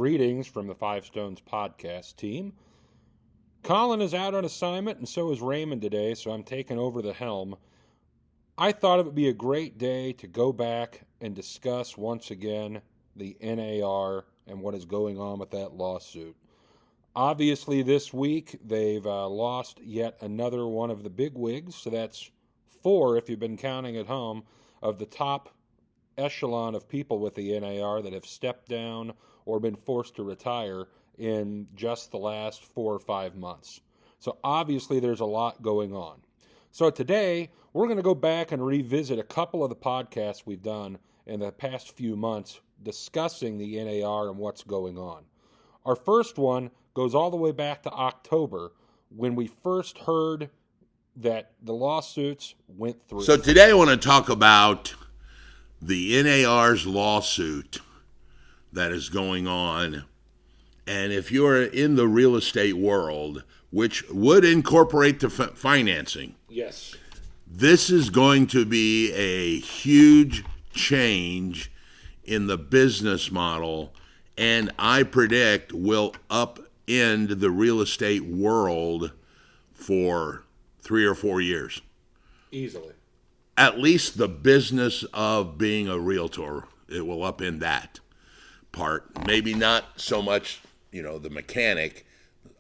Greetings from the Five Stones podcast team. Colin is out on assignment, and so is Raymond today, so I'm taking over the helm. I thought it would be a great day to go back and discuss once again the NAR and what is going on with that lawsuit. Obviously, this week they've lost yet another one of the big wigs, so that's 4, if you've been counting at home, of the top echelon of people with the NAR that have stepped down or been forced to retire in just the last 4 or 5 months. So obviously there's a lot going on. So today we're going to go back and revisit a couple of the podcasts we've done in the past few months discussing the NAR and what's going on. Our first one goes all the way back to October when we first heard that the lawsuits went through. So today I want to talk about the NAR's lawsuit that is going on. And if you're in the real estate world, which would incorporate the financing, yes, this is going to be a huge change in the business model, and I predict will upend the real estate world for 3 or 4 years. Easily. At least the business of being a realtor, it will upend that part. Maybe not so much, the mechanic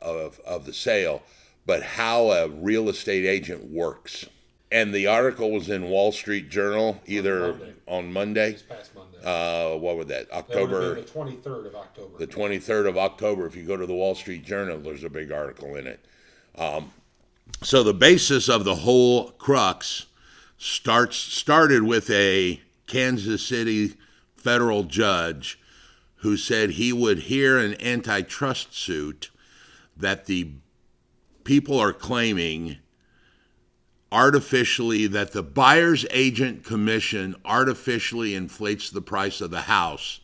of the sale, but how a real estate agent works. And the article was in Wall Street Journal either on Monday. This past Monday. What was that? October. That would be the 23rd of October. The 23rd of October. If you go to the Wall Street Journal, there's a big article in it. So the basis of the whole crux started with a Kansas City federal judge who said he would hear an antitrust suit that the people are claiming artificially that the buyer's agent commission artificially inflates the price of the house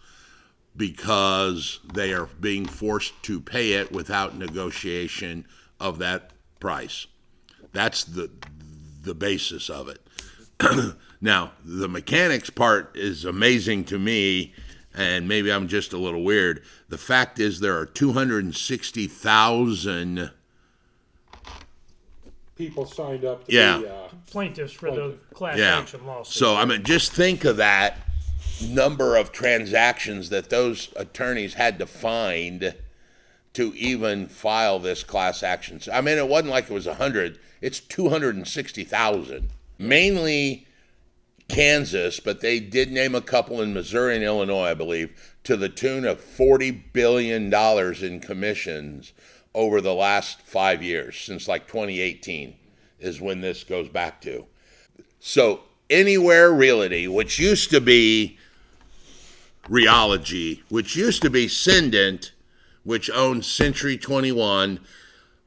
because they are being forced to pay it without negotiation of that price. That's the basis of it. Now, the mechanics part is amazing to me, and maybe I'm just a little weird. The fact is there are 260,000 people signed up to be plaintiffs for the class action lawsuit. So, just think of that number of transactions that those attorneys had to find to even file this class action. It wasn't like it was 100. It's 260,000. Mainly Kansas, but they did name a couple in Missouri and Illinois, I believe, to the tune of $40 billion in commissions over the last 5 years, since like 2018 is when this goes back to. So Anywhere Realty, which used to be Reology, which used to be Cendant, which owned Century 21,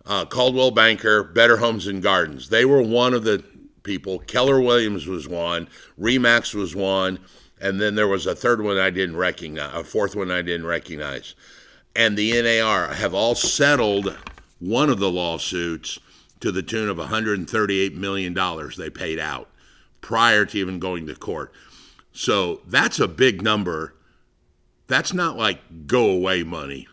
Caldwell Banker, Better Homes and Gardens. They were one of the people. Keller Williams was one, Remax was one, and then there was a fourth one I didn't recognize. And the NAR have all settled one of the lawsuits to the tune of $138 million they paid out prior to even going to court. So that's a big number. That's not like go away money.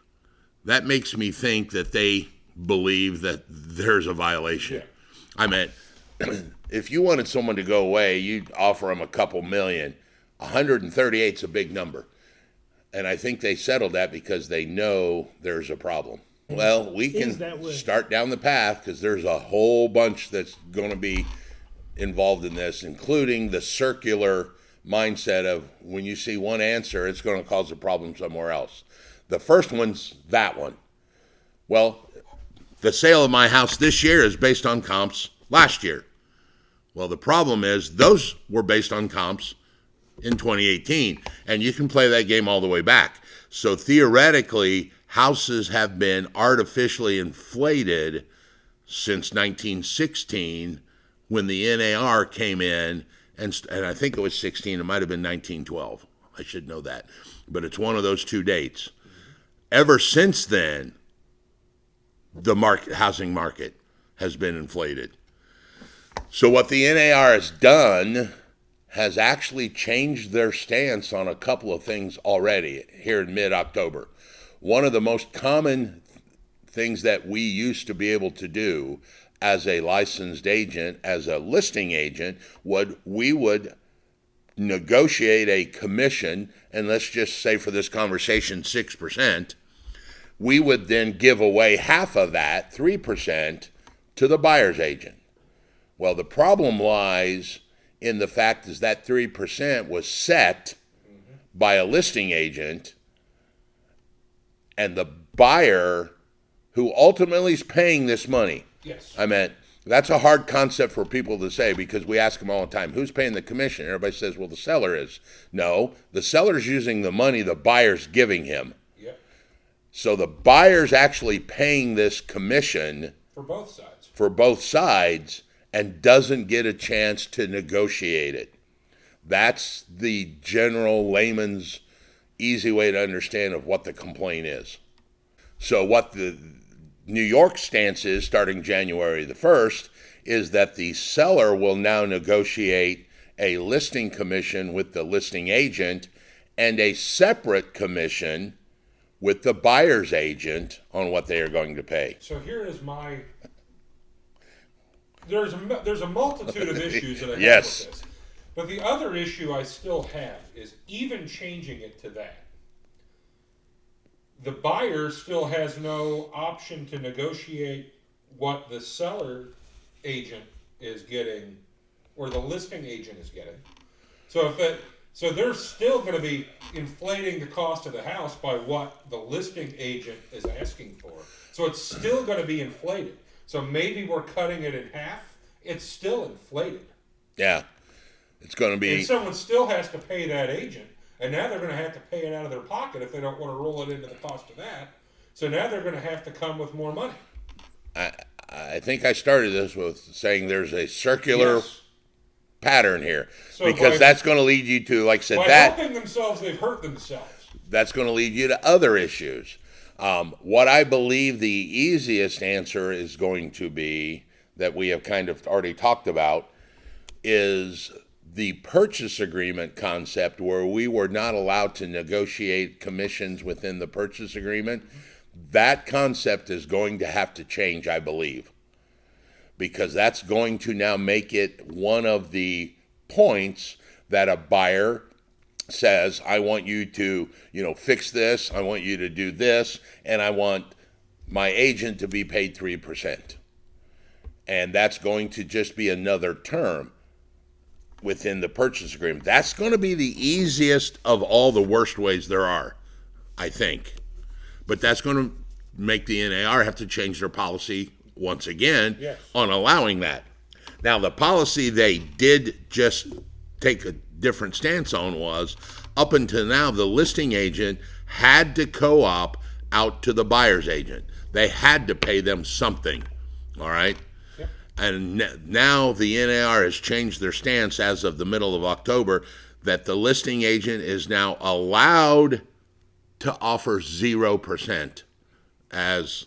That makes me think that they believe that there's a violation. Yeah. If you wanted someone to go away, you'd offer them a couple million. 138's a big number. And I think they settled that because they know there's a problem. Well, we can start down the path because there's a whole bunch that's going to be involved in this, including the circular mindset of when you see one answer, it's going to cause a problem somewhere else. The first one's that one. Well, the sale of my house this year is based on comps last year. Well, the problem is those were based on comps in 2018, and you can play that game all the way back. So theoretically, houses have been artificially inflated since 1916 when the NAR came in, and I think it was 16, it might have been 1912. I should know that. But it's one of those two dates. Ever since then, the housing market has been inflated. So what the NAR has done has actually changed their stance on a couple of things already here in mid-October. one of the most common things that we used to be able to do as a licensed agent, as a listing agent, we would negotiate a commission, and let's just say for this conversation 6%, we would then give away half of that, 3%, to the buyer's agent. Well, the problem lies in the fact is that 3% was set by a listing agent, and the buyer who ultimately is paying this money. Yes. I mean, that's a hard concept for people to say because we ask them all the time, who's paying the commission? Everybody says, well, the seller is. No, the seller's using the money the buyer's giving him. Yep. So the buyer's actually paying this commission For both sides. And doesn't get a chance to negotiate it. That's the general layman's easy way to understand of what the complaint is. So what the New York stance is starting January the 1st is that the seller will now negotiate a listing commission with the listing agent and a separate commission with the buyer's agent on what they are going to pay. So here is my... There's a multitude of issues that I have Yes. with this. But the other issue I still have is even changing it to that. The buyer still has no option to negotiate what the seller agent is getting or the listing agent is getting. So they're still going to be inflating the cost of the house by what the listing agent is asking for. So it's still going to be inflated. So maybe we're cutting it in half. It's still inflated. Yeah. It's going to be... And someone still has to pay that agent. And now they're going to have to pay it out of their pocket if they don't want to roll it into the cost of that. So now they're going to have to come with more money. I think I started this with saying there's a circular pattern here. So because that's going to lead you to, like I said, by helping themselves, they've hurt themselves. That's going to lead you to other issues. What I believe the easiest answer is going to be, that we have kind of already talked about, is the purchase agreement concept where we were not allowed to negotiate commissions within the purchase agreement. That concept is going to have to change, I believe, because that's going to now make it one of the points that a buyer says, I want you to, fix this, I want you to do this, and I want my agent to be paid 3%. And that's going to just be another term within the purchase agreement. That's going to be the easiest of all the worst ways there are, I think. But that's going to make the NAR have to change their policy once again on allowing that. Now, the policy they did just take a different stance on was, up until now, the listing agent had to co-op out to the buyer's agent. They had to pay them something, all right? Yep. And now the NAR has changed their stance as of the middle of October that the listing agent is now allowed to offer 0% as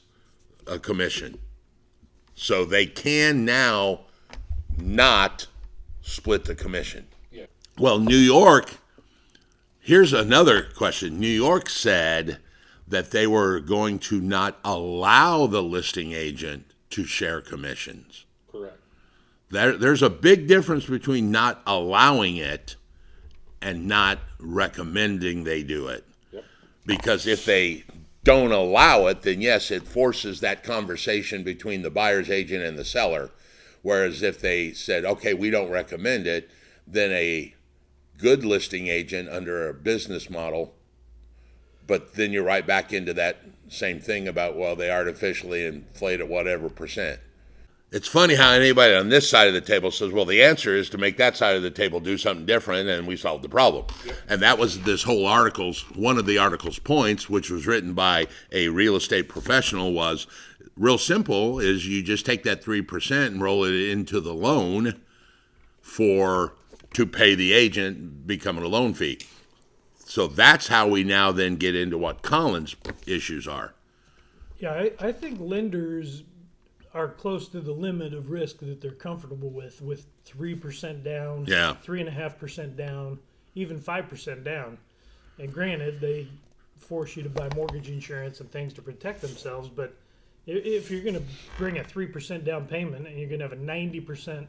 a commission. So they can now not split the commission. Yeah. Well, New York, here's another question. New York said that they were going to not allow the listing agent to share commissions. Correct. There's a big difference between not allowing it and not recommending they do it. Yep. Because if they don't allow it, then yes, it forces that conversation between the buyer's agent and the seller. Whereas if they said, okay, we don't recommend it, then a good listing agent under a business model, but then you're right back into that same thing about, well, they artificially inflate at whatever percent. It's funny how anybody on this side of the table says, well, the answer is to make that side of the table do something different, and we solved the problem. Yep. And that was this whole article's, one of the article's points, which was written by a real estate professional, was real simple, is you just take that 3% and roll it into the loan to pay the agent, becoming a loan fee. So that's how we now then get into what Colin's issues are. Yeah, I think lenders are close to the limit of risk that they're comfortable with 3% down, 3.5% down, even 5% down. And granted, they force you to buy mortgage insurance and things to protect themselves. But if you're going to bring a 3% down payment and you're going to have a 90%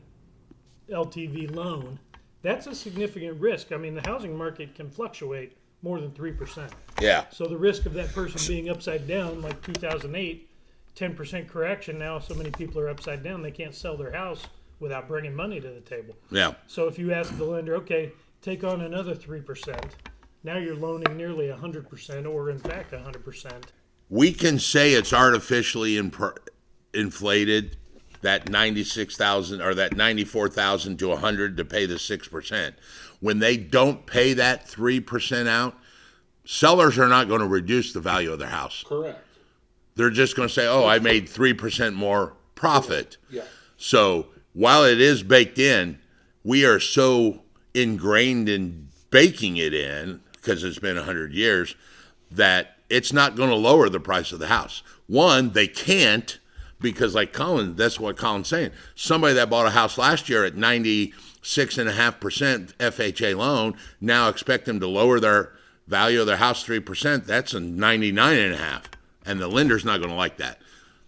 LTV loan, that's a significant risk. I mean, the housing market can fluctuate more than 3%. Yeah. So the risk of that person being upside down, like 2008, 10% correction, now so many people are upside down, they can't sell their house without bringing money to the table. Yeah. So if you ask the lender, okay, take on another 3%, now you're loaning nearly 100%, or in fact 100%. We can say it's artificially inflated, that 96,000 or that 94,000 to 100 to pay the 6%. When they don't pay that 3% out, sellers are not going to reduce the value of their house. Correct. They're just going to say, "Oh, I made 3% more profit." Yeah. So while it is baked in, we are so ingrained in baking it in, because it's been 100 years, that it's not going to lower the price of the house. One, they can't, because like Colin, that's what Colin's saying. Somebody that bought a house last year at 96.5% FHA loan, now expect them to lower their value of their house 3%. That's a 99.5%, and the lender's not going to like that.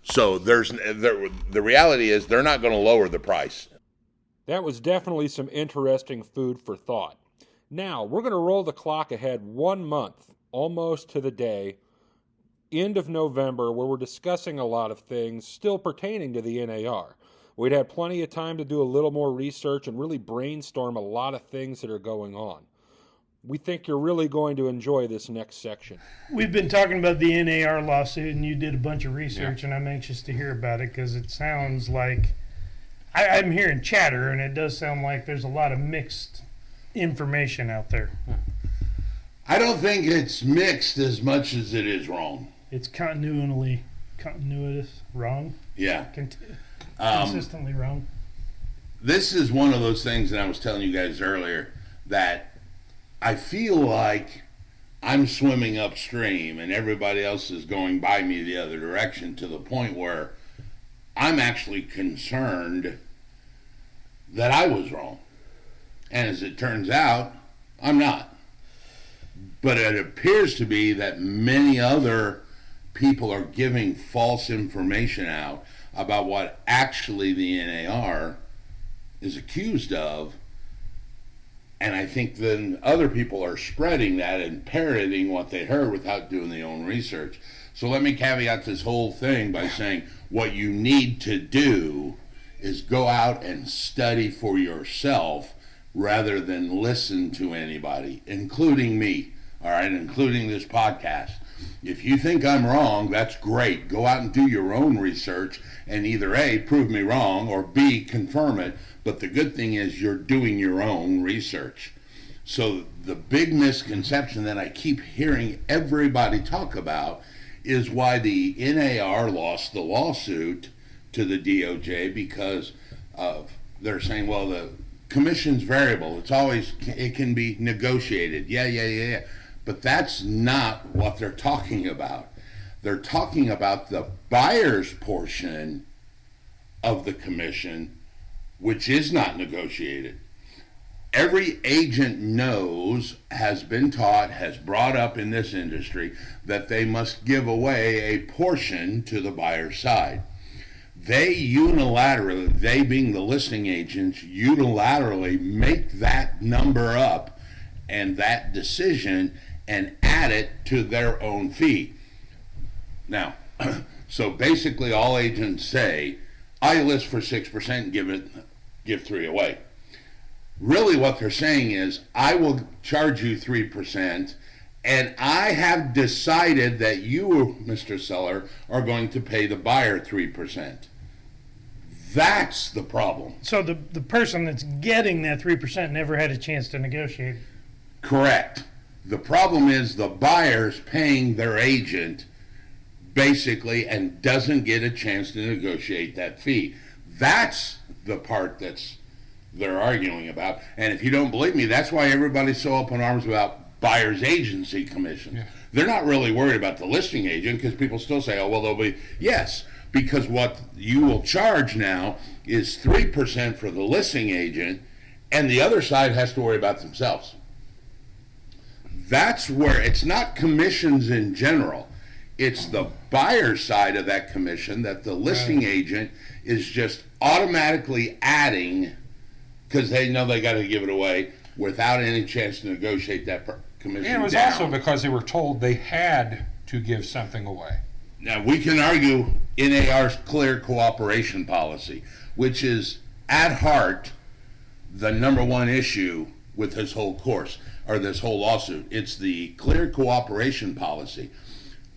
So the reality is they're not going to lower the price. That was definitely some interesting food for thought. Now, we're going to roll the clock ahead 1 month, almost to the day, end of November, where we're discussing a lot of things still pertaining to the NAR. We'd had plenty of time to do a little more research and really brainstorm a lot of things that are going on. We think you're really going to enjoy this next section. We've been talking about the NAR lawsuit, and you did a bunch of research, and I'm anxious to hear about it because it sounds like I'm hearing chatter, and it does sound like there's a lot of mixed information out there. I don't think it's mixed as much as it is wrong. It's continuous wrong. Yeah. Consistently wrong. This is one of those things that I was telling you guys earlier, that I feel like I'm swimming upstream and everybody else is going by me the other direction, to the point where I'm actually concerned that I was wrong. And as it turns out, I'm not. But it appears to be that many other people are giving false information out about what actually the NAR is accused of. And I think then other people are spreading that and parroting what they heard without doing their own research. So let me caveat this whole thing by saying what you need to do is go out and study for yourself rather than listen to anybody, including me, all right, including this podcast. If you think I'm wrong, that's great. Go out and do your own research and either A, prove me wrong, or B, confirm it. But the good thing is you're doing your own research. So the big misconception that I keep hearing everybody talk about is why the NAR lost the lawsuit to the DOJ, because they're saying, well, the commission's variable. It can be negotiated. Yeah. But that's not what they're talking about. They're talking about the buyer's portion of the commission, which is not negotiated. Every agent knows, has been taught, has brought up in this industry that they must give away a portion to the buyer's side. They unilaterally, they being the listing agents, unilaterally make that number up and that decision and add it to their own fee. Now, so basically all agents say, I list for 6% and give 3 away. Really what they're saying is, I will charge you 3%, and I have decided that you, Mr. Seller, are going to pay the buyer 3%. That's the problem. So the person that's getting that 3% never had a chance to negotiate. Correct. The problem is the buyer's paying their agent basically and doesn't get a chance to negotiate that fee. That's the part they're arguing about. And if you don't believe me, that's why everybody's so up in arms about buyer's agency commissions. Yeah. They're not really worried about the listing agent, because people still say, oh, well, they'll be, yes, because what you will charge now is 3% for the listing agent, and the other side has to worry about themselves. That's where it's not commissions in general. It's the buyer side of that commission that the listing agent is just automatically adding because they know they got to give it away without any chance to negotiate that commission And it was down. also because they were told they had to give something away. Now, we can argue NAR's clear cooperation policy, which is at heart the number one issue with this whole course, or this whole lawsuit. It's the clear cooperation policy.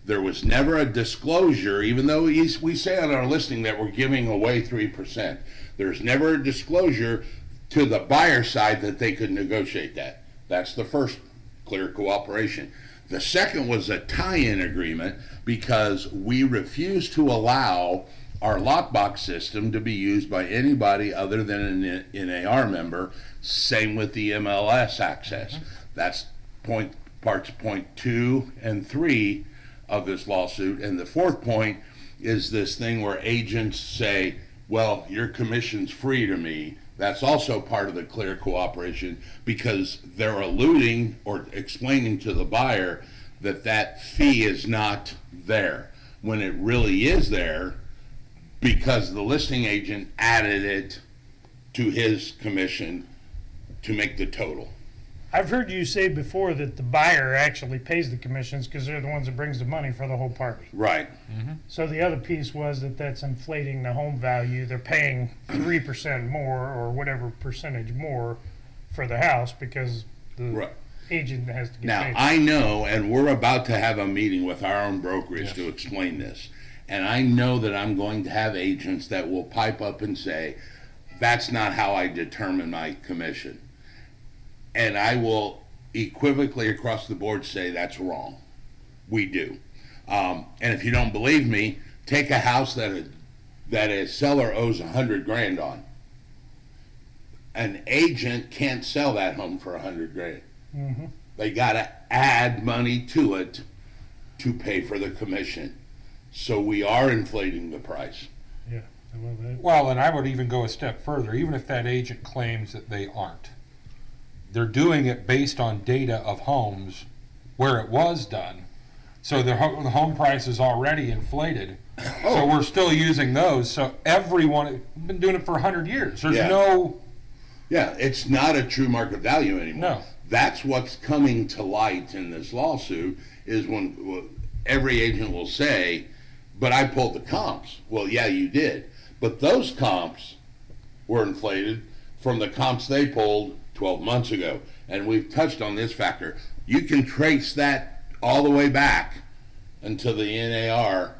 There was never a disclosure, even though we say on our listing that we're giving away 3%. There's never a disclosure to the buyer side that they could negotiate that. That's the first clear cooperation. The second was a tie-in agreement because we refused to allow our lockbox system to be used by anybody other than an NAR member. Same with the MLS access. That's parts point 2 and 3 of this lawsuit. And the fourth point is this thing where agents say, well, your commission's free to me. That's also part of the clear cooperation because they're alluding or explaining to the buyer that that fee is not there when it really is there because the listing agent added it to his commission to make the total. I've heard you say before that the buyer actually pays the commissions because they're the ones that brings the money for the whole party. Right. So the other piece was that that's inflating the home value. They're paying 3% more or whatever percentage more for the house because the Right. agent has to get Now, paid. I know, and we're about to have a meeting with our own brokerage to explain this, and I know that I'm going to have agents that will pipe up and say, that's not how I determine my commission. And I will equivocally across the board say that's wrong. We do. And if you don't believe me, take a house that a seller owes $100,000 on. An agent can't sell that home for $100,000. They got to add money to it to pay for the commission. So we are inflating the price. Yeah. Well, and I would even go a step further, even if that agent claims that they aren't. They're doing it based on data of homes where it was done. So the home price is already inflated. So we're still using those. So everyone, we've been doing it for 100 years. There's no... Yeah, it's not a true market value anymore. No. That's what's coming to light in this lawsuit is when every agent will say, but I pulled the comps. Well, yeah, you did. But those comps were inflated from the comps they pulled 12 months ago. And we've touched on this factor. You can trace that all the way back until the NAR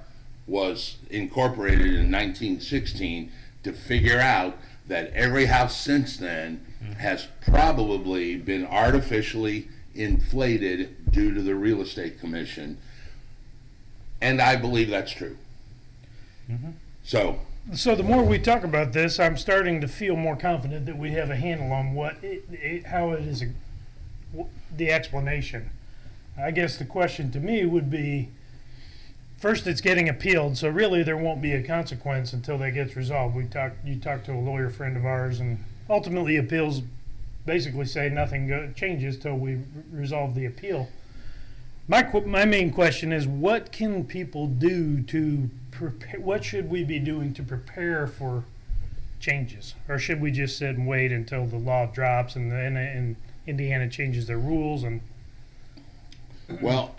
was incorporated in 1916 to figure out that every house since then has probably been artificially inflated due to the real estate commission. And I believe that's true. So the more we talk about this, I'm starting to feel more confident that we have a handle on how it is, the explanation. I guess the question to me would be, first, it's getting appealed, so really there won't be a consequence until that gets resolved. You talked to a lawyer friend of ours, and ultimately appeals basically say nothing changes till we resolve the appeal. My main question is, what can people do to prepare? What should we be doing to prepare for changes, or should we just sit and wait until the law drops and Indiana changes their rules? And well,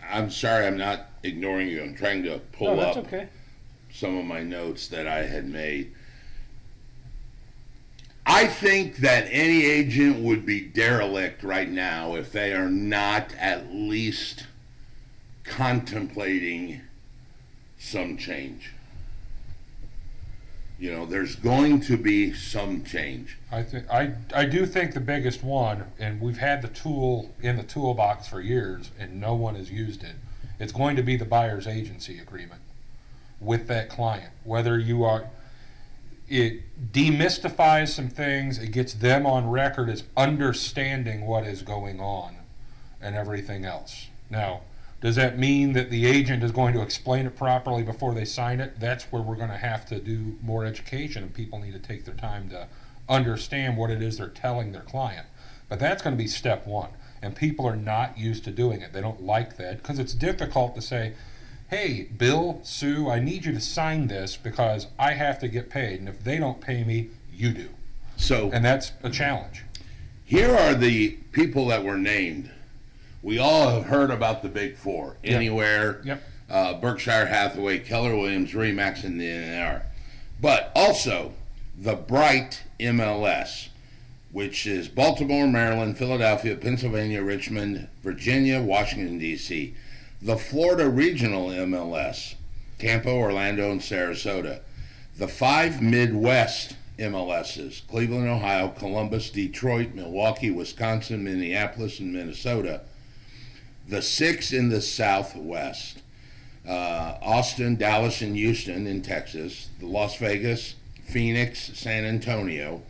I'm sorry, I'm not ignoring you. I'm trying to pull that's up okay. some of my notes that I had made. I think that any agent would be derelict right now if they are not at least contemplating some change. You know, there's going to be some change. I do think the biggest one, and we've had the tool in the toolbox for years and no one has used it, it's going to be the buyer's agency agreement with that client. Whether you are, it demystifies some things, it gets them on record as understanding what is going on and everything else. Now, does that mean that the agent is going to explain it properly before they sign it? That's where we're going to have to do more education, and people need to take their time to understand what it is they're telling their client. But that's going to be step one. and people are not used to doing it. They don't like that because it's difficult to say, hey, Bill, Sue, I need you to sign this because I have to get paid, and if they don't pay me, you do. So, And that's a challenge. here are the people that were named. We all have heard about the Big Four. Yep. Anywhere, Yep. Berkshire Hathaway, Keller Williams, Remax, and the NAR. But also the Bright MLS, which is Baltimore, Maryland, Philadelphia, Pennsylvania, Richmond, Virginia, Washington, D.C. The Florida Regional MLS, Tampa, Orlando, and Sarasota. The 5 Midwest MLSs, Cleveland, Ohio, Columbus, Detroit, Milwaukee, Wisconsin, Minneapolis, and Minnesota. The 6 in the Southwest, Austin, Dallas, and Houston in Texas. The Las Vegas, Phoenix, San Antonio.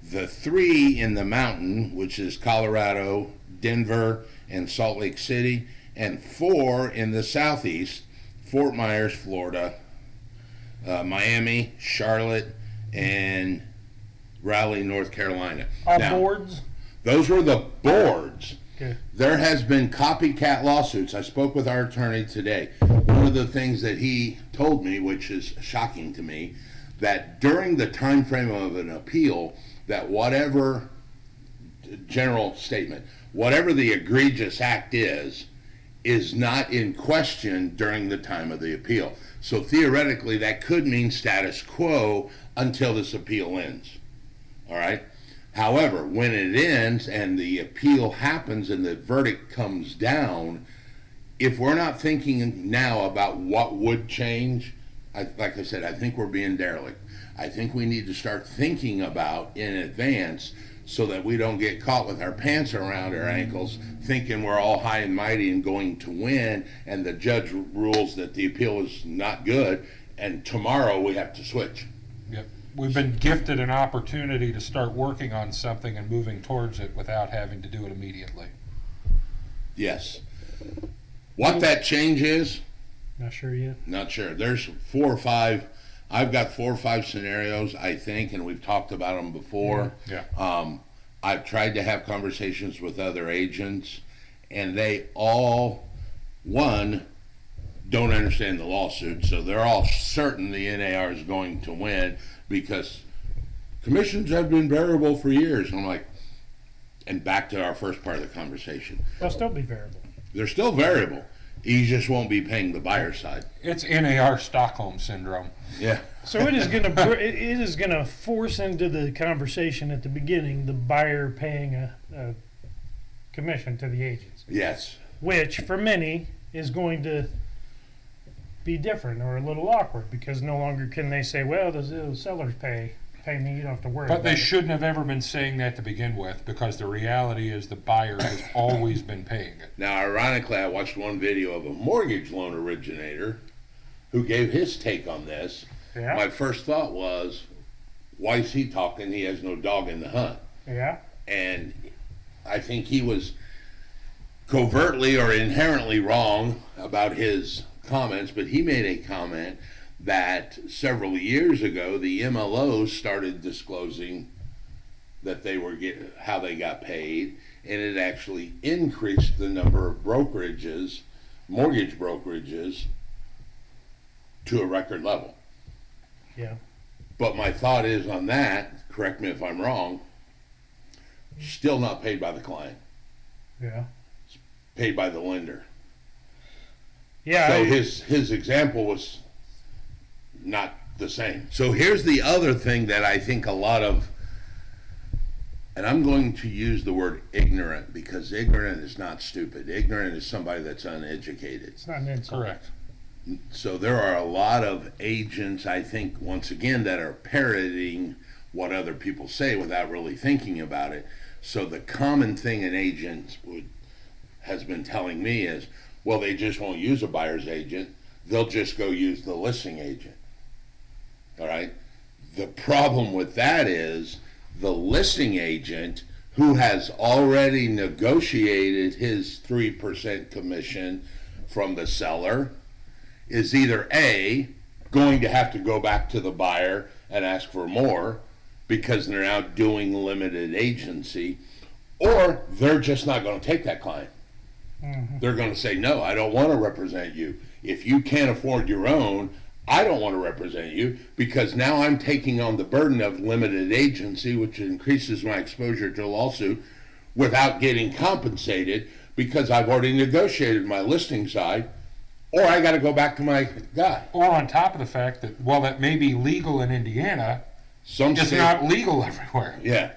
The 3 in the Mountain, which is Colorado, Denver, and Salt Lake City. And 4 in the Southeast, Fort Myers, Florida, Miami, Charlotte, and Raleigh, North Carolina. All Now, boards. those were the boards. Okay. There has been copycat lawsuits. I spoke with our attorney today. One of the things that he told me, which is shocking to me, that during the time frame of an appeal, that whatever general statement, whatever the egregious act is not in question during the time of the appeal. So theoretically, that could mean status quo until this appeal ends. All right? However, when it ends and the appeal happens and the verdict comes down, if we're not thinking now about what would change, like I said, I think we're being derelict. I think we need to start thinking about in advance so that we don't get caught with our pants around our ankles thinking we're all high and mighty and going to win, and the judge rules that the appeal is not good, and tomorrow we have to switch. Yep. We've been gifted an opportunity to start working on something and moving towards it without having to do it immediately. Yes. What that change is, Not sure yet. not sure. There's 4 or 5. I've got 4 or 5 scenarios, I think, and we've talked about them before. Yeah. I've tried to have conversations with other agents, and they all, one, don't understand the lawsuit, so they're all certain the NAR is going to win because commissions have been variable for years. And I'm like, and back to our first part of the conversation. They'll still be variable. They're still variable. You just won't be paying the buyer side. It's NAR Stockholm Syndrome. Yeah. So it is gonna force into the conversation at the beginning the buyer paying a commission to the agents, Yes. which for many is going to be different or a little awkward because no longer can they say, well, the sellers pay me, you don't have to worry But about they it. shouldn't have ever been saying that to begin with because the reality is the buyer has always been paying it. Now, ironically, I watched one video of a mortgage loan originator who gave his take on this. Yeah. My first thought was, why is he talking? He has no dog in the hunt. Yeah. And I think he was covertly or inherently wrong about his comments, but he made a comment that several years ago the MLOs started disclosing that they were how they got paid, and it actually increased the number of brokerages, mortgage brokerages, to a record level. Yeah. But my thought is on that, correct me if I'm wrong, still not paid by the client, Yeah. paid by the lender. Yeah. So his example was not the same. So here's the other thing that I think a lot of, and I'm going to use the word ignorant because ignorant is not stupid. Ignorant is somebody that's uneducated. it's not an insult. Correct. So there are a lot of agents, I think, once again, that are parroting what other people say without really thinking about it. So the common thing an agent has been telling me is, well, they just won't use a buyer's agent. They'll just go use the listing agent. All right? The problem with that is the listing agent who has already negotiated his 3% commission from the seller is either A, going to have to go back to the buyer and ask for more because they're now doing limited agency, Or they're just not going to take that client. They're going to say, no, I don't want to represent you. If you can't afford your own, I don't want to represent you, because now I'm taking on the burden of limited agency, which increases my exposure to a lawsuit without getting compensated because I've already negotiated my listing side, or I got to go back to my guy. Or on top of the fact that, while that may be legal in Indiana, it's not legal everywhere. Yeah.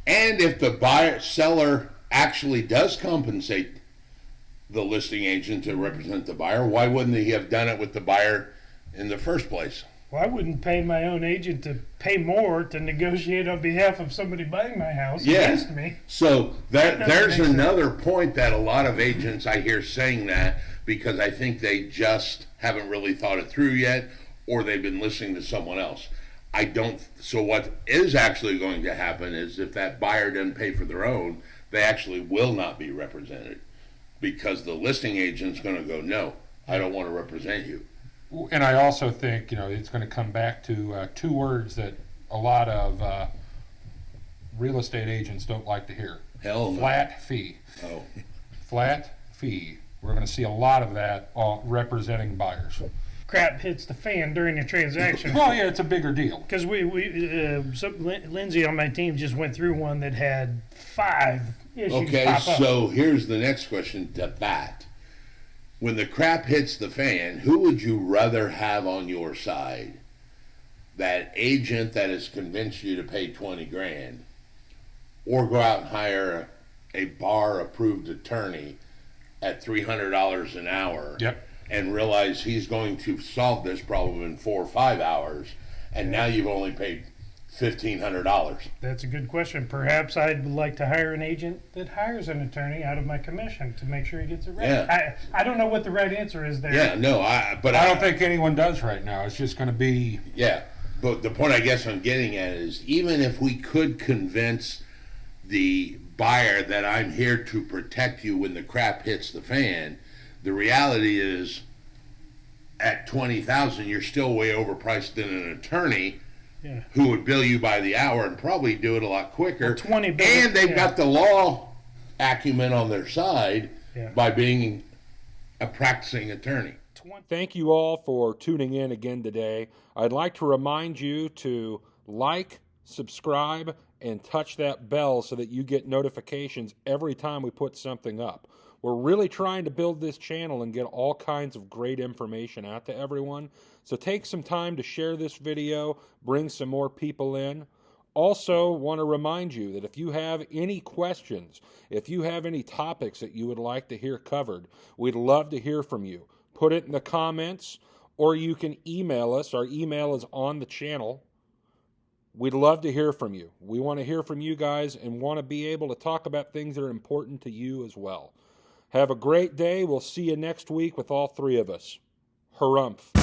And if the seller actually does compensate the listing agent to represent the buyer, why wouldn't he have done it with the buyer in the first place? Well, I wouldn't pay my own agent to pay more to negotiate on behalf of somebody buying my house against me. So there's another point that a lot of agents I hear saying that, because I think they just haven't really thought it through yet, or they've been listening to someone else. So what is actually going to happen is, if that buyer doesn't pay for their own, they actually will not be represented, because the listing agent's going to go, no, I don't want to represent you. And I also think, it's going to come back to two words that a lot of real estate agents don't like to hear. Hell no. Flat fee. Oh. Flat fee. We're going to see a lot of that representing buyers. Crap hits the fan during the transaction. Well, yeah, it's a bigger deal. Because Lindsay on my team just went through one that had 5 issues Okay, pop up. so here's the next question to that. When the crap hits the fan, who would you rather have on your side? That agent that has convinced you to pay 20 grand, or go out and hire a bar-approved attorney at $300 an hour? Yep. And realize he's going to solve this problem in 4 or 5 hours, and now you've only paid $1,500. That's a good question. Perhaps I'd like to hire an agent that hires an attorney out of my commission to make sure he gets it right. Yeah. I don't know what the right answer is there. Yeah, no, I don't think anyone does right now. It's just going to be... Yeah, but the point I guess I'm getting at is, even if we could convince the buyer that I'm here to protect you when the crap hits the fan, the reality is, at $20,000, you're still way overpriced than an attorney who would bill you by the hour and probably do it a lot quicker. Well, and they've got the law acumen on their side by being a practicing attorney. Thank you all for tuning in again today. I'd like to remind you to like, subscribe, and touch that bell so that you get notifications every time we put something up. We're really trying to build this channel and get all kinds of great information out to everyone. So take some time to share this video, bring some more people in. Also, want to remind you that if you have any questions, if you have any topics that you would like to hear covered, we'd love to hear from you. Put it in the comments, or you can email us. Our email is on the channel. We'd love to hear from you. We want to hear from you guys and want to be able to talk about things that are important to you as well. Have a great day. We'll see you next week with all 3 of us. Harumph.